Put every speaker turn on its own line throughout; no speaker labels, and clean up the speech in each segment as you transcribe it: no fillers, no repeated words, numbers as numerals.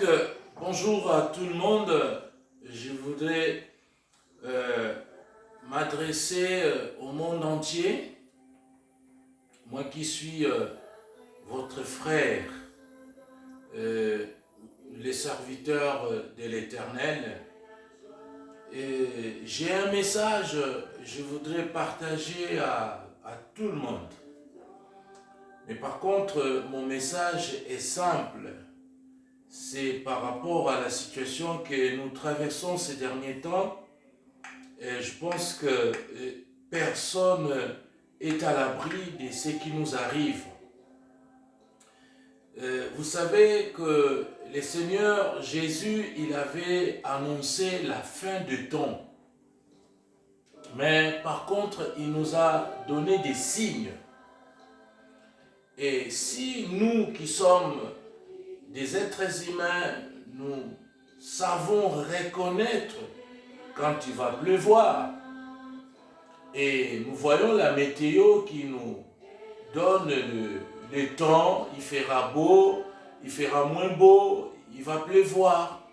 Donc, bonjour à tout le monde. Je voudrais m'adresser au monde entier. Moi qui suis votre frère, les serviteurs de l'Éternel. J'ai un message, je voudrais partager à tout le monde. Mais par contre, mon message est simple. C'est par rapport à la situation que nous traversons ces derniers temps. Et je pense que personne est à l'abri de ce qui nous arrive. Vous savez que le Seigneur Jésus, il avait annoncé la fin du temps. Mais par contre, il nous a donné des signes. Et si nous qui sommes des êtres humains, nous savons reconnaître quand il va pleuvoir, et nous voyons la météo qui nous donne le temps, il fera beau, il fera moins beau, il va pleuvoir.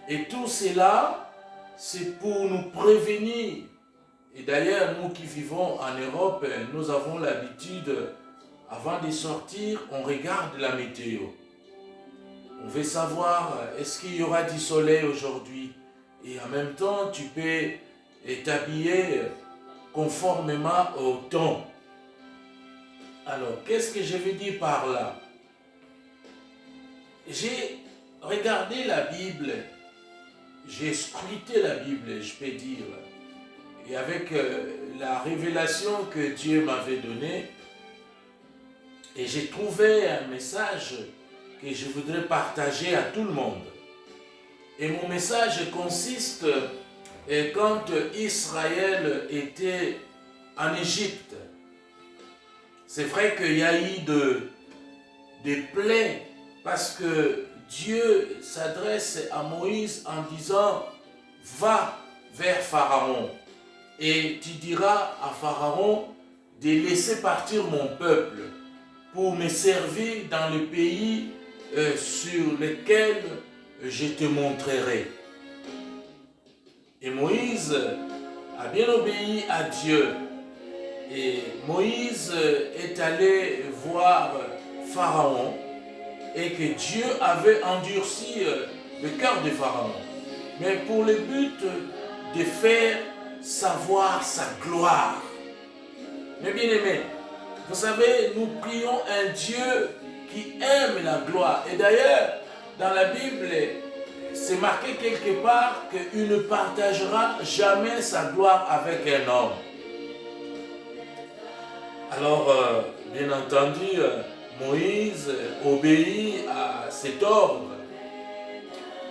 Et tout cela, c'est pour nous prévenir. Et d'ailleurs, nous qui vivons en Europe, nous avons l'habitude, avant de sortir, on regarde la météo. On veut savoir, est-ce qu'il y aura du soleil aujourd'hui? Et en même temps, tu peux t'habiller conformément au temps. Alors, qu'est-ce que je veux dire par là? J'ai regardé la Bible, j'ai scruté la Bible, je peux dire, et avec la révélation que Dieu m'avait donnée, et j'ai trouvé un message que je voudrais partager à tout le monde. Et mon message consiste quand Israël était en Égypte. C'est vrai qu'il y a eu des plaies parce que Dieu s'adresse à Moïse en disant « Va vers Pharaon et tu diras à Pharaon de laisser partir mon peuple pour me servir dans le pays sur lequel je te montrerai. » Et Moïse a bien obéi à Dieu. Et Moïse est allé voir Pharaon et que Dieu avait endurci le cœur de Pharaon. Mais pour le but de faire savoir sa gloire. Mais bien aimé, vous savez, nous prions un Dieu qui aime la gloire. Et d'ailleurs, dans la Bible, c'est marqué quelque part qu'il ne partagera jamais sa gloire avec un homme. Alors, bien entendu, Moïse obéit à cet ordre.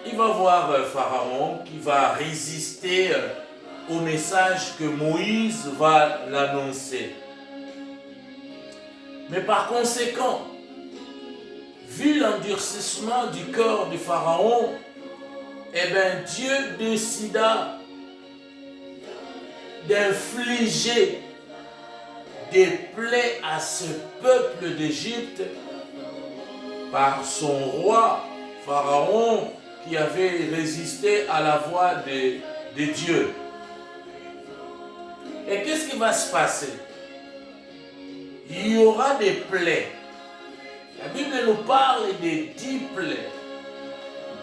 Il va voir Pharaon qui va résister au message que Moïse va l'annoncer. Mais par conséquent, vu l'endurcissement du cœur de Pharaon, eh bien Dieu décida d'infliger des plaies à ce peuple d'Égypte par son roi Pharaon qui avait résisté à la voix de Dieu. Et qu'est-ce qui va se passer? Il y aura des plaies. La Bible nous parle des 10 plaies.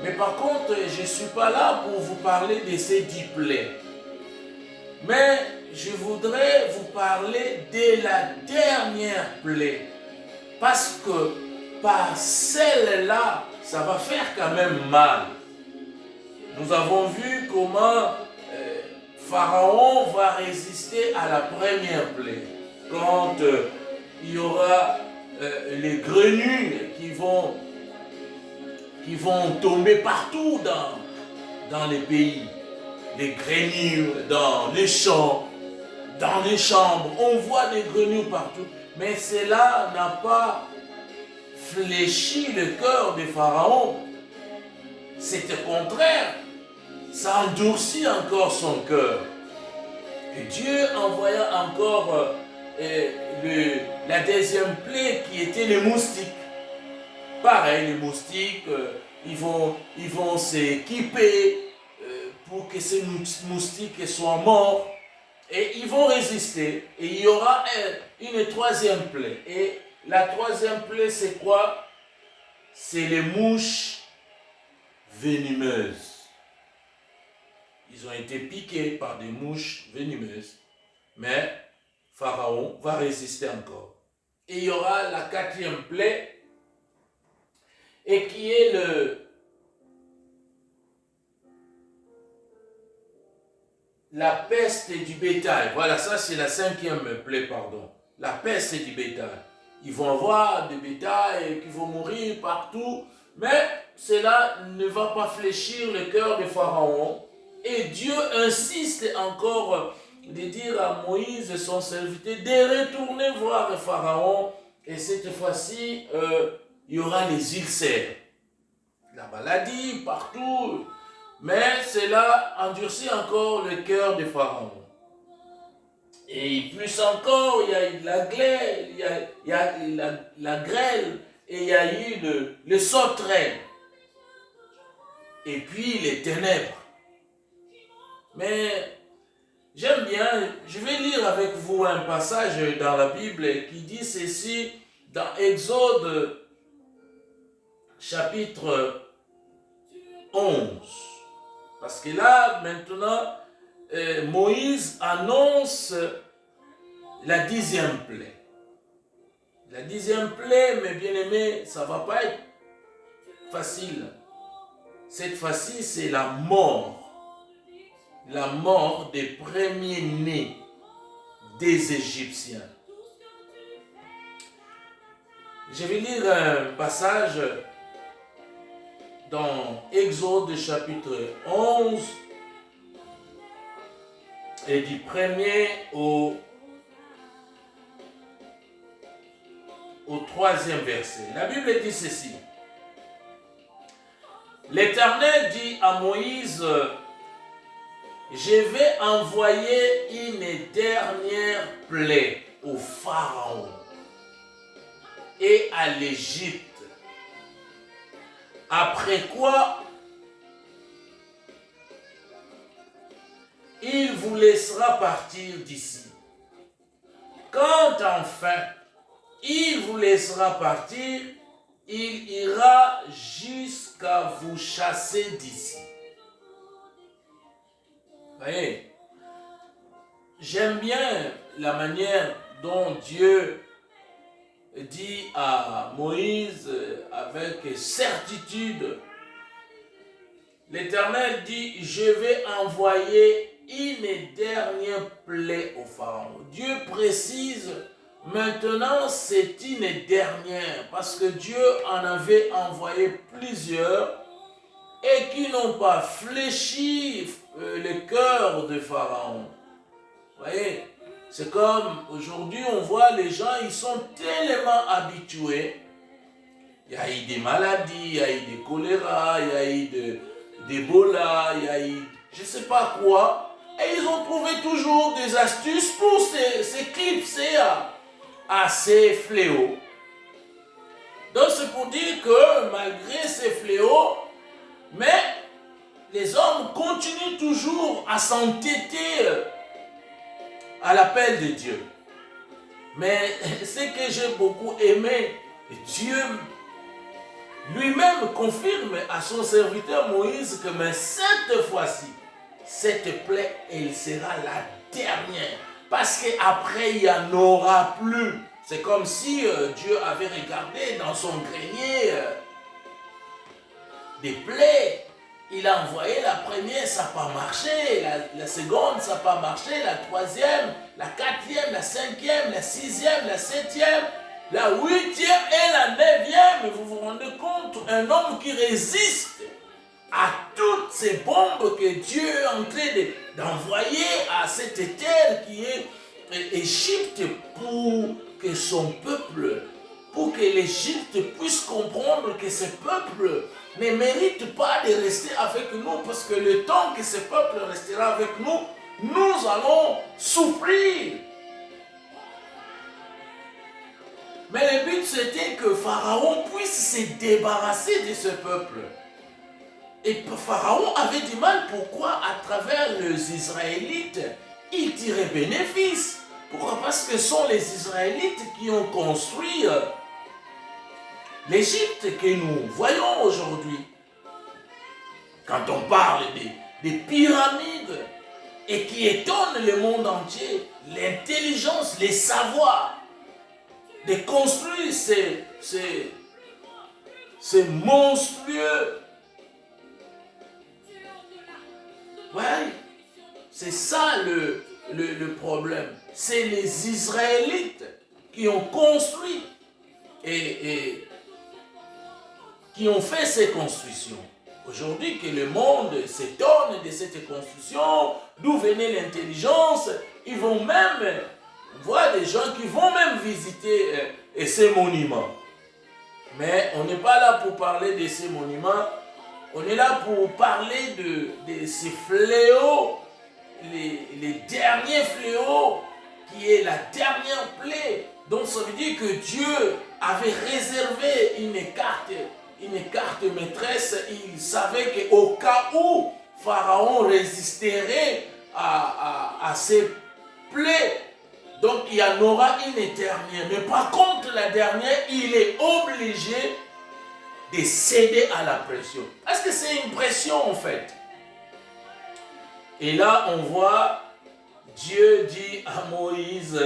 Mais par contre, je ne suis pas là pour vous parler de ces 10 plaies. Mais je voudrais vous parler de la dernière plaie. Parce que par celle-là, ça va faire quand même mal. Nous avons vu comment Pharaon va résister à la première plaie. Quand il y aura les grenouilles qui vont tomber partout dans les pays. Les grenouilles dans les champs, dans les chambres. On voit des grenouilles partout. Mais cela n'a pas fléchi le cœur de Pharaon. C'est au contraire. Ça endurcit encore son cœur. Et Dieu envoya encore la deuxième plaie qui était les moustiques. Pareil, les moustiques ils vont s'équiper pour que ces moustiques soient morts. Et ils vont résister. Et il y aura une troisième plaie. Et la troisième plaie, c'est quoi? C'est les mouches venimeuses. Ils ont été piqués par des mouches venimeuses. Mais Pharaon va résister encore. Et il y aura la quatrième plaie. Et qui est la peste du bétail. Voilà, ça c'est la cinquième plaie, pardon. La peste du bétail. Ils vont avoir des bétails qui vont mourir partout. Mais cela ne va pas fléchir le cœur de Pharaon. Et Dieu insiste encore de dire à Moïse, son serviteur, de retourner voir Pharaon. Et cette fois-ci, il y aura les ulcères. La maladie partout. Mais cela endurcit encore le cœur de Pharaon. Et plus encore, il y a eu la glaie, il y a la grêle, et il y a eu le sauterelle. Et puis les ténèbres. Mais j'aime bien, je vais lire avec vous un passage dans la Bible qui dit ceci dans Exode chapitre 11. Parce que là, maintenant, Moïse annonce la 10e plaie. La 10e plaie, mes bien-aimés, ça ne va pas être facile. Cette fois-ci, c'est la mort. La mort des premiers-nés des Égyptiens. Je vais lire un passage dans Exode chapitre 11 et du 1er au 3e verset. La Bible dit ceci. L'Éternel dit à Moïse, je vais envoyer une dernière plaie au Pharaon et à l'Égypte. Après quoi, il vous laissera partir d'ici. Quand enfin il vous laissera partir, il ira jusqu'à vous chasser d'ici. Voyez, j'aime bien la manière dont Dieu dit à Moïse avec certitude. L'Éternel dit, je vais envoyer une dernière plaie au Pharaon. Dieu précise, maintenant c'est une dernière, parce que Dieu en avait envoyé plusieurs et qui n'ont pas fléchi le cœur de Pharaon. Vous voyez, c'est comme aujourd'hui on voit les gens, ils sont tellement habitués. Il y a eu des maladies, il y a eu des choléra, il y a eu d'Ebola, il y a eu je ne sais pas quoi. Et ils ont trouvé toujours des astuces pour s'éclipser à ces fléaux. Donc c'est pour dire que malgré ces fléaux, mais les hommes continuent toujours à s'entêter à l'appel de Dieu. Mais ce que j'ai beaucoup aimé, Dieu lui-même confirme à son serviteur Moïse que mais cette fois-ci, cette plaie, elle sera la dernière. Parce qu'après, il n'y en aura plus. C'est comme si Dieu avait regardé dans son grenier des plaies. Il a envoyé la première, ça n'a pas marché. La seconde, ça n'a pas marché. La troisième, la quatrième, la cinquième, la sixième, la septième, la huitième et la neuvième. Vous vous rendez compte, un homme qui résiste à toutes ces bombes que Dieu est en train d'envoyer à cette terre qui est Égypte pour que son peuple, pour que l'Égypte puisse comprendre que ce peuple ne mérite pas de rester avec nous, parce que le temps que ce peuple restera avec nous, nous allons souffrir. Mais le but c'était que Pharaon puisse se débarrasser de ce peuple. Et Pharaon avait du mal. Pourquoi à travers les Israélites, il tirait bénéfice? Pourquoi? Parce que ce sont les Israélites qui ont construit l'Égypte que nous voyons aujourd'hui. Quand on parle des pyramides et qui étonnent le monde entier, l'intelligence, les savoirs de construire ces monstrueux. Ouais, c'est ça le problème. C'est les Israélites qui ont construit et qui ont fait ces constructions. Aujourd'hui, que le monde s'étonne de cette construction, d'où venait l'intelligence, ils vont même voir des gens qui vont même visiter ces monuments. Mais on n'est pas là pour parler de ces monuments, on est là pour parler de ces fléaux, les derniers fléaux, qui est la dernière plaie. Donc ça veut dire que Dieu avait réservé une carte maîtresse. Il savait qu'au cas où Pharaon résisterait à ces plaies, donc il y en aura une dernière. Mais par contre, la dernière, il est obligé de céder à la pression. Parce que c'est une pression en fait. Et là, on voit Dieu dit à Moïse,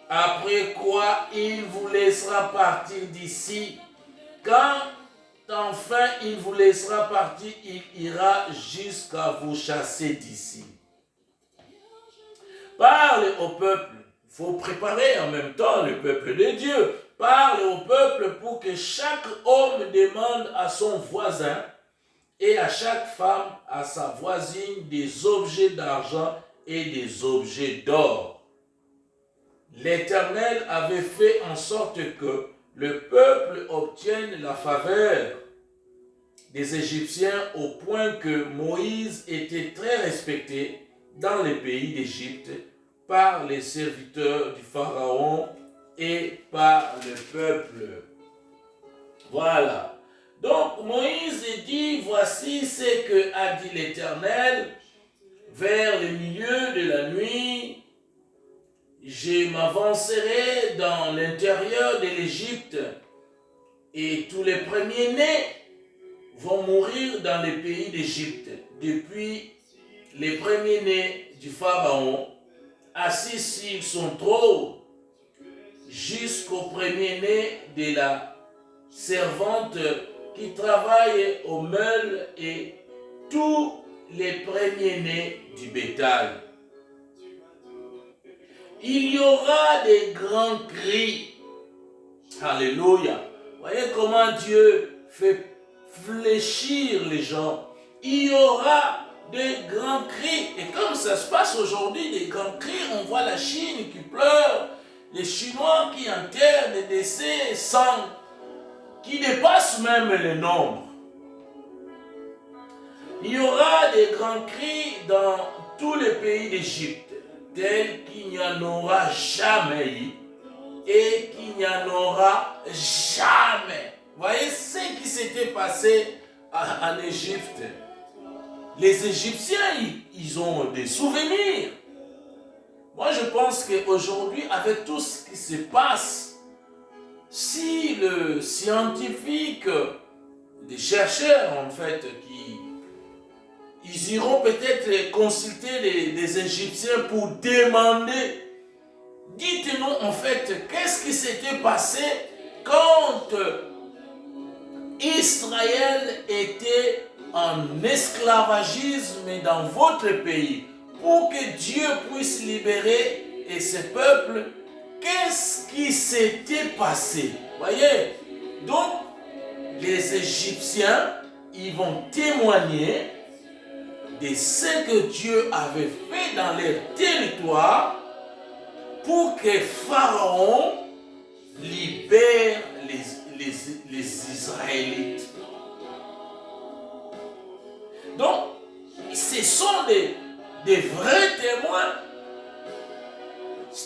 après quoi il vous laissera partir d'ici. Quand enfin il vous laissera partir, il ira jusqu'à vous chasser d'ici. Parle au peuple. Il faut préparer en même temps le peuple de Dieu. Parle au peuple pour que chaque homme demande à son voisin et à chaque femme, à sa voisine, des objets d'argent et des objets d'or. L'Éternel avait fait en sorte que le peuple obtienne la faveur des Égyptiens au point que Moïse était très respecté dans les pays d'Égypte par les serviteurs du Pharaon et par le peuple. Voilà. Donc Moïse dit, voici ce que a dit l'Éternel, vers le milieu de la nuit, je m'avancerai dans l'intérieur de l'Égypte et tous les premiers-nés vont mourir dans les pays d'Égypte, depuis les premiers-nés du Pharaon, assis s'ils sont trop, jusqu'au premier-né de la servante qui travaille au meul et tous les premiers-nés du bétail. Il y aura des grands cris. Alléluia. Voyez comment Dieu fait fléchir les gens. Il y aura des grands cris. Et comme ça se passe aujourd'hui, des grands cris, on voit la Chine qui pleure, les Chinois qui enterrent des décès sans, qui dépassent même le nombre. Il y aura des grands cris dans tous les pays d'Égypte, tels qu'il n'y en aura jamais eu et qu'il n'y en aura jamais. Vous voyez ce qui s'était passé en Égypte. Les Égyptiens, ils ont des souvenirs. Moi, je pense qu'aujourd'hui, avec tout ce qui se passe, si le scientifique, des chercheurs, en fait, ils iront peut-être consulter les Égyptiens pour demander, dites-nous, en fait, qu'est-ce qui s'était passé quand Israël était en esclavagisme dans votre pays, pour que Dieu puisse libérer ce peuple. Qu'est-ce qui s'était passé? Voyez, donc les Égyptiens, ils vont témoigner de ce que Dieu avait fait dans leur territoire pour que Pharaon libère les Israélites. Donc, ce sont des vrais témoins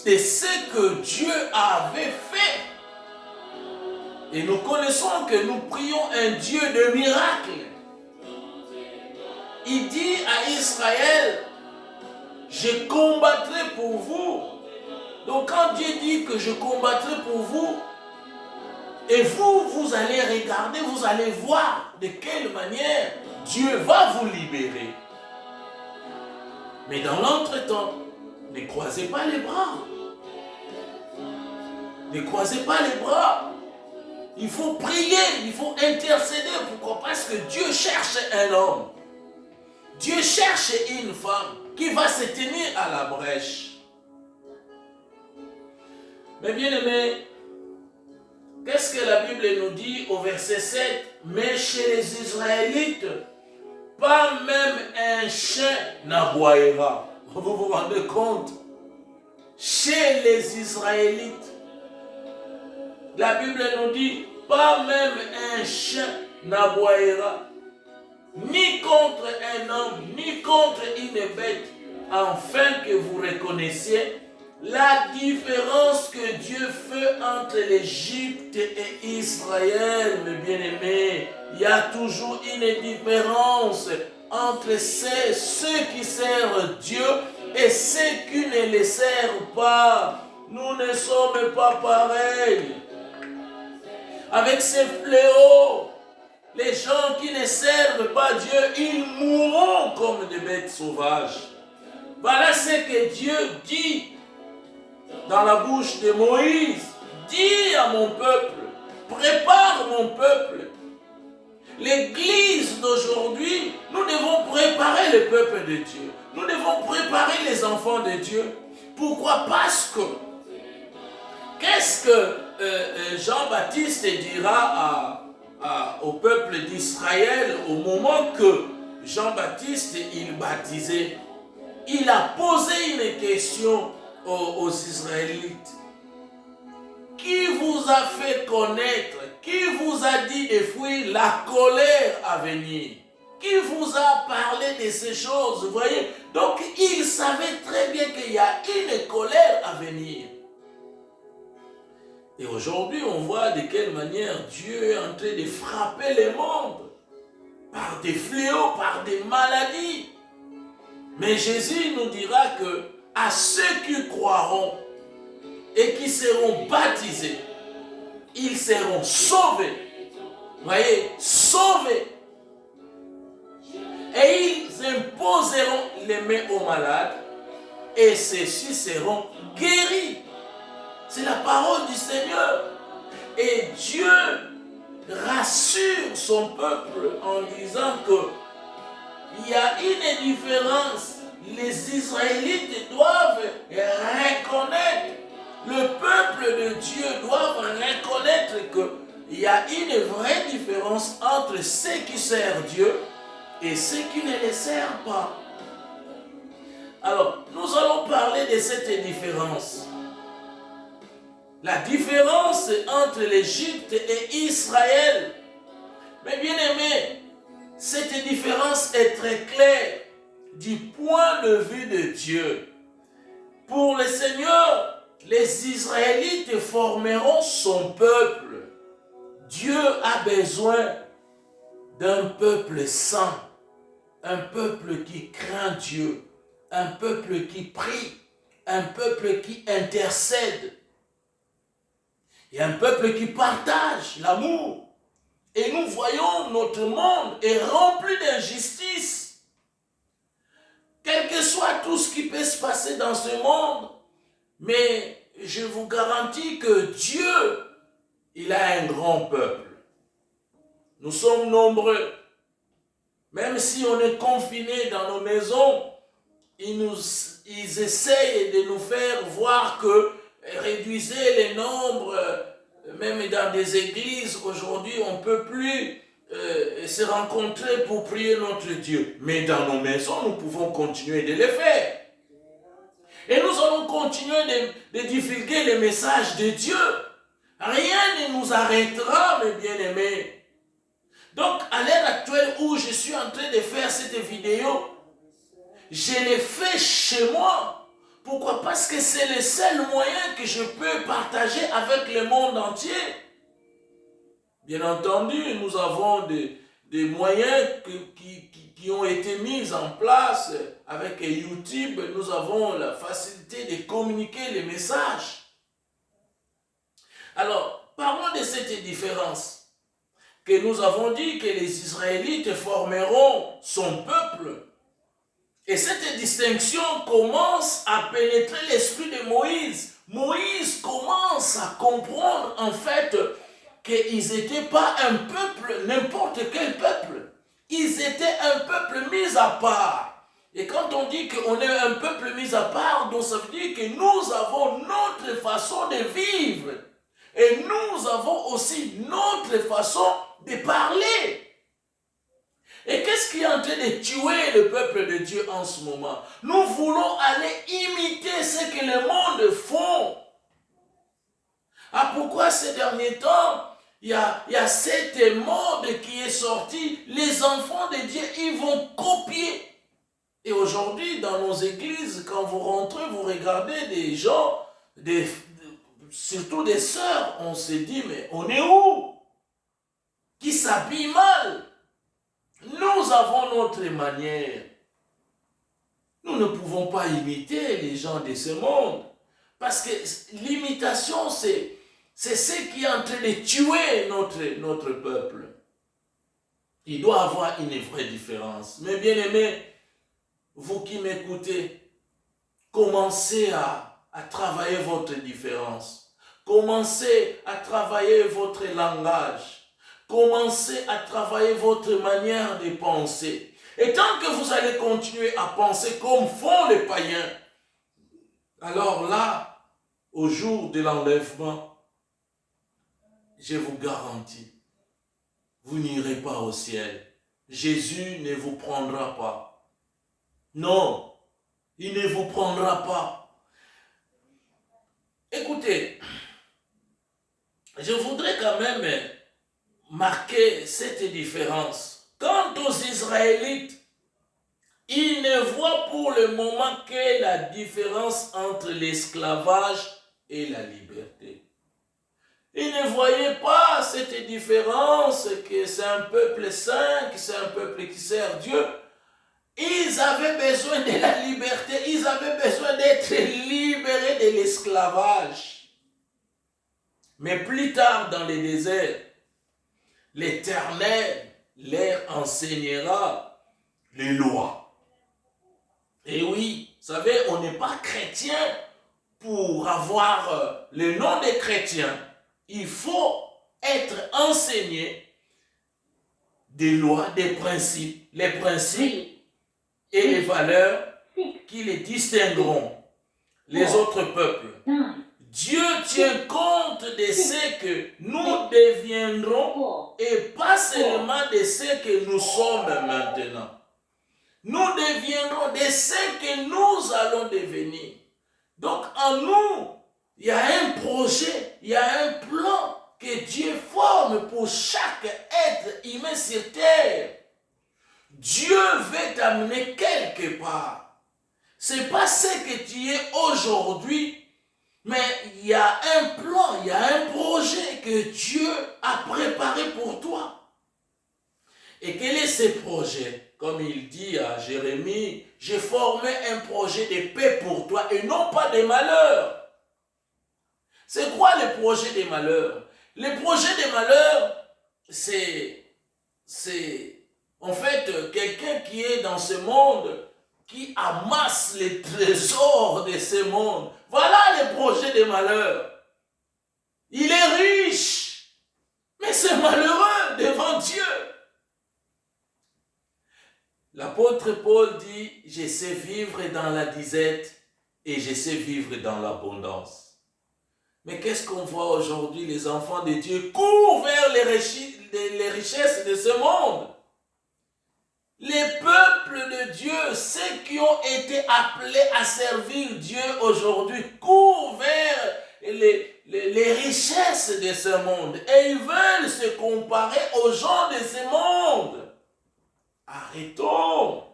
de ce que Dieu avait fait. Et nous connaissons que nous prions un Dieu de miracles. Il dit à Israël, je combattrai pour vous. Donc quand Dieu dit que je combattrai pour vous, et vous allez regarder, vous allez voir de quelle manière Dieu va vous libérer. Mais dans l'entretemps, ne croisez pas les bras. Ne croisez pas les bras. Il faut prier, il faut intercéder. Pourquoi? Parce que Dieu cherche un homme. Dieu cherche une femme qui va se tenir à la brèche. Mais bien aimés, qu'est-ce que la Bible nous dit au verset 7? Mais chez les Israélites, pas même un chien n'aboiera. Vous vous rendez compte? Chez les Israélites, la Bible nous dit, pas même un chien n'aboiera, ni contre un homme, ni contre une bête, afin que vous reconnaissiez la différence que Dieu fait entre l'Égypte et Israël, mes bien-aimés. Il y a toujours une différence entre ceux qui servent Dieu et ceux qui ne le servent pas. Nous ne sommes pas pareils. Avec ces fléaux, les gens qui ne servent pas Dieu, ils mourront comme des bêtes sauvages. Voilà ce que Dieu dit dans la bouche de Moïse. Dis à mon peuple, prépare mon peuple. L'église d'aujourd'hui, nous devons préparer le peuple de Dieu. Nous devons préparer les enfants de Dieu. Pourquoi? Parce que qu'est-ce que Jean-Baptiste dira au peuple d'Israël au moment que Jean-Baptiste il baptisait? Il a posé une question aux Israélites. Qui vous a fait connaître, qui vous a dit de fuir la colère à venir? Qui vous a parlé de ces choses? Vous voyez? Donc il savait très bien qu'il y a une colère à venir. Et aujourd'hui, on voit de quelle manière Dieu est en train de frapper le monde par des fléaux, par des maladies. Mais Jésus nous dira que à ceux qui croiront et qui seront baptisés, ils seront sauvés. Vous voyez, sauvés. Et ils imposeront les mains aux malades et ceux-ci seront guéris. C'est la parole du Seigneur. Et Dieu rassure son peuple en disant qu'il y a une différence. Les Israélites doivent reconnaître, le peuple de Dieu doit reconnaître qu'il y a une vraie différence entre ceux qui servent Dieu et ceux qui ne les servent pas. Alors, nous allons parler de cette différence. La différence entre l'Égypte et Israël. Mais bien aimé, cette différence est très claire du point de vue de Dieu. Pour le Seigneur, les Israélites formeront son peuple. Dieu a besoin d'un peuple saint, un peuple qui craint Dieu, un peuple qui prie, un peuple qui intercède. Et un peuple qui partage l'amour. Et nous voyons notre monde est rempli d'injustice. Quel que soit tout ce qui peut se passer dans ce monde, mais je vous garantis que Dieu, il a un grand peuple. Nous sommes nombreux. Même si on est confinés dans nos maisons, ils essayent de nous faire voir que réduisez les nombres, même dans des églises, aujourd'hui, on ne peut plus se rencontrer pour prier notre Dieu. Mais dans nos maisons, nous pouvons continuer de le faire. Et nous allons continuer de divulguer le message de Dieu. Rien ne nous arrêtera, mes bien-aimés. Donc, à l'heure actuelle où je suis en train de faire cette vidéo, je l'ai fait chez moi. Pourquoi? Parce que c'est le seul moyen que je peux partager avec le monde entier. Bien entendu, nous avons des moyens qui qui ont été mises en place avec YouTube, nous avons la facilité de communiquer les messages. Alors, parlons de cette différence que nous avons dit que les Israélites formeront son peuple. Et cette distinction commence à pénétrer l'esprit de Moïse. Moïse commence à comprendre en fait qu'ils n'étaient pas un peuple, n'importe quel peuple. Ils étaient un peuple mis à part. Et quand on dit qu'on est un peuple mis à part, donc ça veut dire que nous avons notre façon de vivre. Et nous avons aussi notre façon de parler. Et qu'est-ce qui est en train de tuer le peuple de Dieu en ce moment? Nous voulons aller imiter ce que le monde font. Ah, pourquoi ces derniers temps, il y a cette mode qui est sortie. Les enfants de Dieu, ils vont copier. Et aujourd'hui, dans nos églises, quand vous rentrez, vous regardez des gens, surtout des sœurs, on se dit, mais on est où? Qui s'habillent mal. Nous avons notre manière. Nous ne pouvons pas imiter les gens de ce monde. Parce que l'imitation, c'est ce qui est en train de tuer notre peuple. Il doit y avoir une vraie différence. Mais bien aimés, vous qui m'écoutez, commencez à travailler votre différence. Commencez à travailler votre langage. Commencez à travailler votre manière de penser. Et tant que vous allez continuer à penser comme font les païens, alors là, au jour de l'enlèvement, je vous garantis, vous n'irez pas au ciel. Jésus ne vous prendra pas. Non, il ne vous prendra pas. Écoutez, je voudrais quand même marquer cette différence. Quant aux Israélites, ils ne voient pour le moment que la différence entre l'esclavage et la liberté. Ils ne voyaient pas cette différence, que c'est un peuple saint, que c'est un peuple qui sert Dieu. Ils avaient besoin de la liberté, ils avaient besoin d'être libérés de l'esclavage. Mais plus tard dans les déserts, l'Éternel leur enseignera les lois. Et oui, vous savez, on n'est pas chrétien pour avoir le nom de chrétien. Il faut être enseigné des lois, des principes, les principes et les valeurs qui les distingueront les autres peuples. Dieu tient compte de ce que nous deviendrons et pas seulement de ce que nous sommes maintenant. Nous deviendrons de ce que nous allons devenir. Donc en nous, il y a un projet, il y a un plan que Dieu forme pour chaque être humain sur terre. Dieu veut t'amener quelque part. Ce n'est pas ce que tu es aujourd'hui, mais il y a un plan, il y a un projet que Dieu a préparé pour toi. Et quel est ce projet? Comme il dit à Jérémie, j'ai formé un projet de paix pour toi et non pas de malheur. C'est quoi le projet des malheurs? Le projet des malheurs, c'est en fait quelqu'un qui est dans ce monde, qui amasse les trésors de ce monde. Voilà le projet des malheurs. Il est riche, mais c'est malheureux devant Dieu. L'apôtre Paul dit, je sais vivre dans la disette et je sais vivre dans l'abondance. Mais qu'est-ce qu'on voit aujourd'hui? Les enfants de Dieu courent vers les richesses de ce monde. Les peuples de Dieu, ceux qui ont été appelés à servir Dieu aujourd'hui, courent vers les richesses de ce monde. Et ils veulent se comparer aux gens de ce monde. Arrêtons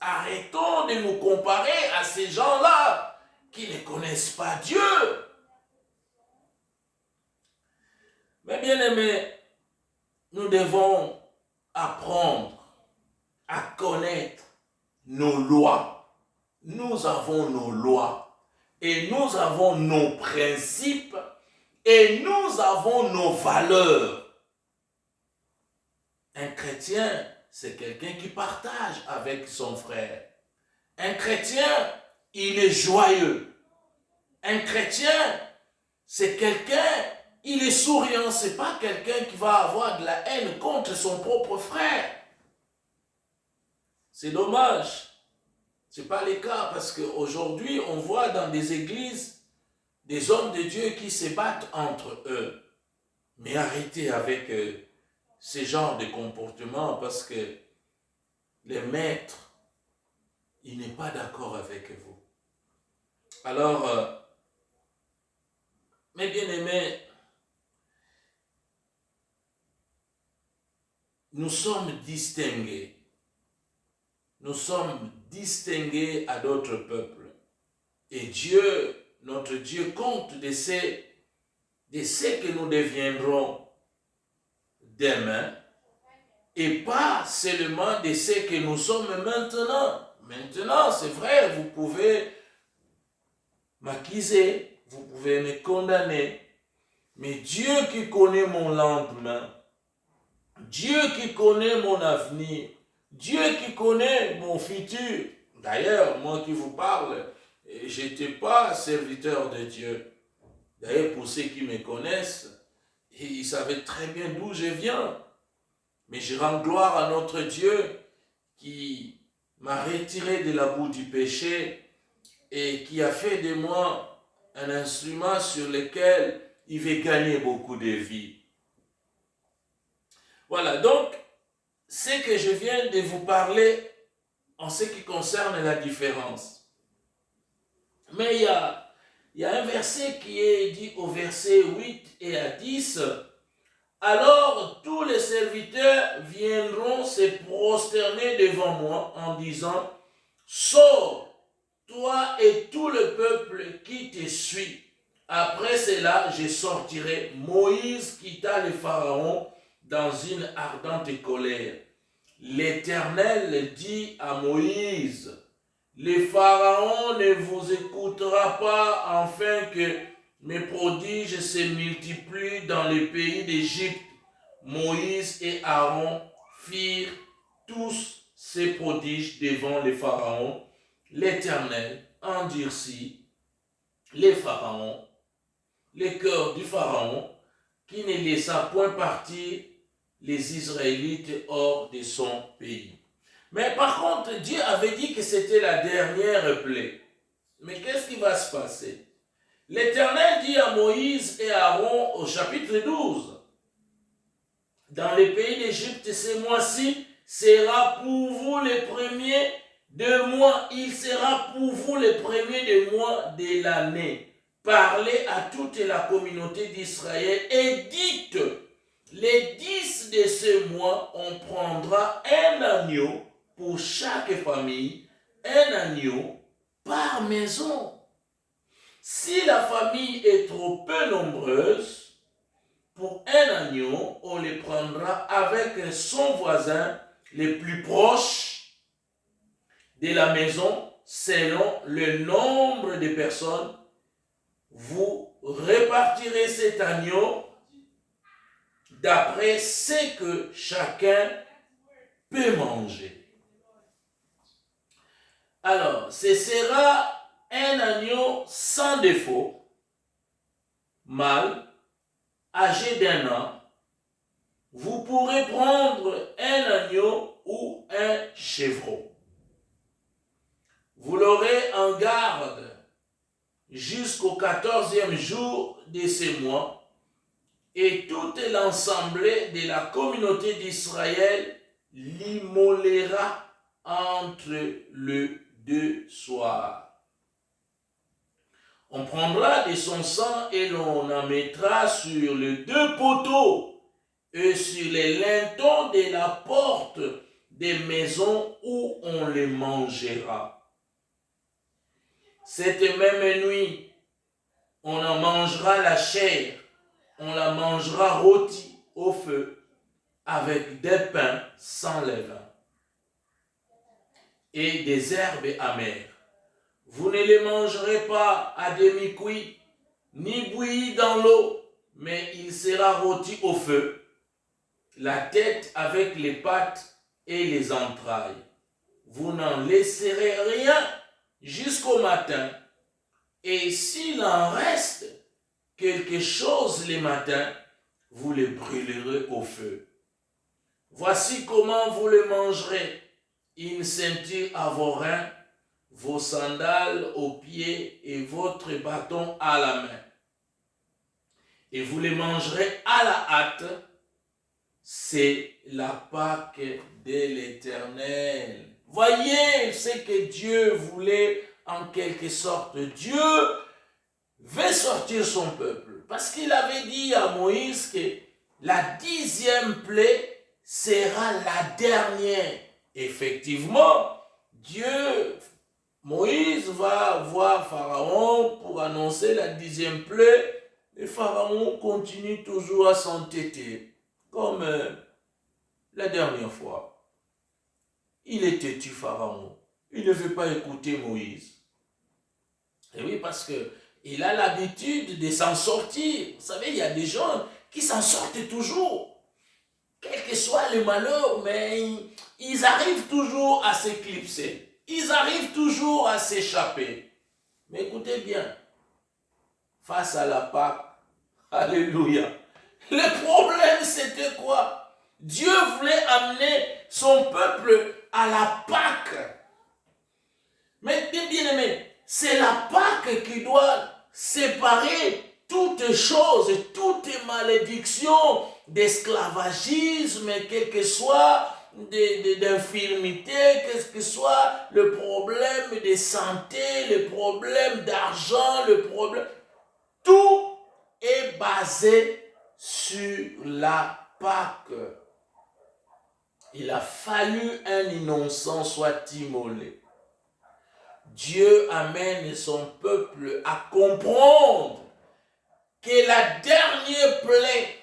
de nous comparer à ces gens-là qui ne connaissent pas Dieu. Mais bien aimés, nous devons apprendre à connaître nos lois. Nous avons nos lois et nous avons nos principes et nous avons nos valeurs. Un chrétien, c'est quelqu'un qui partage avec son frère. Un chrétien, il est joyeux. Un chrétien, c'est quelqu'un, il est souriant. C'est pas quelqu'un qui va avoir de la haine contre son propre frère. C'est dommage. Ce n'est pas le cas parce qu'aujourd'hui, on voit dans des églises des hommes de Dieu qui se battent entre eux. Mais arrêtez avec ce genre de comportement parce que le maître, il n'est pas d'accord avec vous. Alors, mes bien-aimés, nous sommes distingués. Nous sommes distingués à d'autres peuples. Et Dieu, notre Dieu, compte de ce que nous deviendrons demain et pas seulement de ce que nous sommes maintenant. Maintenant, c'est vrai, vous pouvez m'accuser, vous pouvez me condamner, mais Dieu qui connaît mon lendemain, Dieu qui connaît mon avenir, Dieu qui connaît mon futur. D'ailleurs, moi qui vous parle, je n'étais pas serviteur de Dieu. D'ailleurs, pour ceux qui me connaissent, ils savaient très bien d'où je viens. Mais je rends gloire à notre Dieu qui m'a retiré de la boue du péché et qui a fait de moi un instrument sur lequel il veut gagner beaucoup de vies. Voilà, donc, ce que je viens de vous parler en ce qui concerne la différence. Mais il y a un verset qui est dit au verset 8 et à 10. Alors tous les serviteurs viendront se prosterner devant moi en disant, sors, toi et tout le peuple qui te suit. Après cela, je sortirai. Moïse quitta le Pharaon dans une ardente colère. L'Éternel dit à Moïse, le Pharaon ne vous écoutera pas afin que mes prodiges se multiplient dans le pays d'Égypte. Moïse et Aaron firent tous ces prodiges devant le Pharaon. L'Éternel endurcit le Pharaon, le cœur du Pharaon, qui ne laissa point partir les Israélites hors de son pays. Mais par contre, Dieu avait dit que c'était la dernière plaie. Mais qu'est-ce qui va se passer? L'Éternel dit à Moïse et à Aaron au chapitre 12, dans le pays d'Égypte, ce mois-ci sera pour vous le premier de mois. Il sera pour vous le premier de mois de l'année. Parlez à toute la communauté d'Israël et dites, les 10 de ce mois, on prendra un agneau pour chaque famille, un agneau par maison. Si la famille est trop peu nombreuse, pour un agneau, on le prendra avec son voisin le plus proche de la maison, selon le nombre de personnes. Vous répartirez cet agneau d'après ce que chacun peut manger. Alors, ce sera un agneau sans défaut, mâle, âgé d'1 an. Vous pourrez prendre un agneau ou un chevreau. Vous l'aurez en garde jusqu'au 14e jour de ce mois, et toute l'assemblée de la communauté d'Israël l'immolera entre les 2 soirs. On prendra de son sang et l'on en mettra sur les 2 poteaux et sur les lintons de la porte des maisons où on les mangera. Cette même nuit, on en mangera la chair, on la mangera rôtie au feu avec des pains sans levain. et des herbes amères. Vous ne les mangerez pas à demi-cuit, ni bouillis dans l'eau, mais il sera rôti au feu, la tête avec les pattes et les entrailles. Vous n'en laisserez rien jusqu'au matin. Et s'il en reste quelque chose le matin, vous le brûlerez au feu. Voici comment vous le mangerez: une ceinture à vos reins, vos sandales aux pieds et votre bâton à la main. Et vous les mangerez à la hâte. C'est la Pâque de l'Éternel. Voyez ce que Dieu voulait en quelque sorte. Dieu veut sortir son peuple, parce qu'il avait dit à Moïse que la 10e plaie sera la dernière. Effectivement, Moïse va voir Pharaon pour annoncer la 10e plaie, et Pharaon continue toujours à s'entêter, comme la dernière fois. Il est têtu, Pharaon. Il ne veut pas écouter Moïse. Et oui, parce qu'il a l'habitude de s'en sortir. Vous savez, il y a des gens qui s'en sortent toujours. Quel que soit le malheur, mais ils arrivent toujours à s'éclipser. Ils arrivent toujours à s'échapper. Mais écoutez bien, face à la Pâque, alléluia, le problème c'était quoi? Dieu voulait amener son peuple à la Pâque. Mais bien aimé, c'est la Pâque qui doit séparer toutes choses, toutes malédictions d'esclavagisme, quel que soit d'infirmité, quel que soit le problème de santé, le problème d'argent, le problème. Tout est basé sur la Pâque. Il a fallu un innocent soit immolé. Dieu amène son peuple à comprendre que la dernière plaie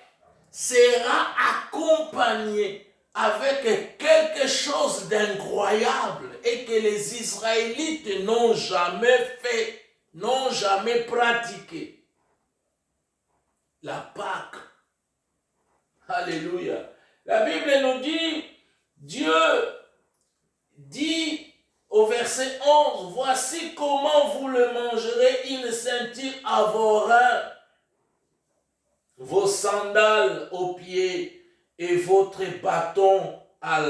sera accompagnée avec quelque chose d'incroyable et que les Israélites n'ont jamais fait, n'ont jamais pratiqué. La Pâque. Alléluia. La Bible nous dit, Dieu dit au verset 11, voici comment vous le mangerez, une ceinture à vos reins, vos sandales aux pieds et votre bâton à la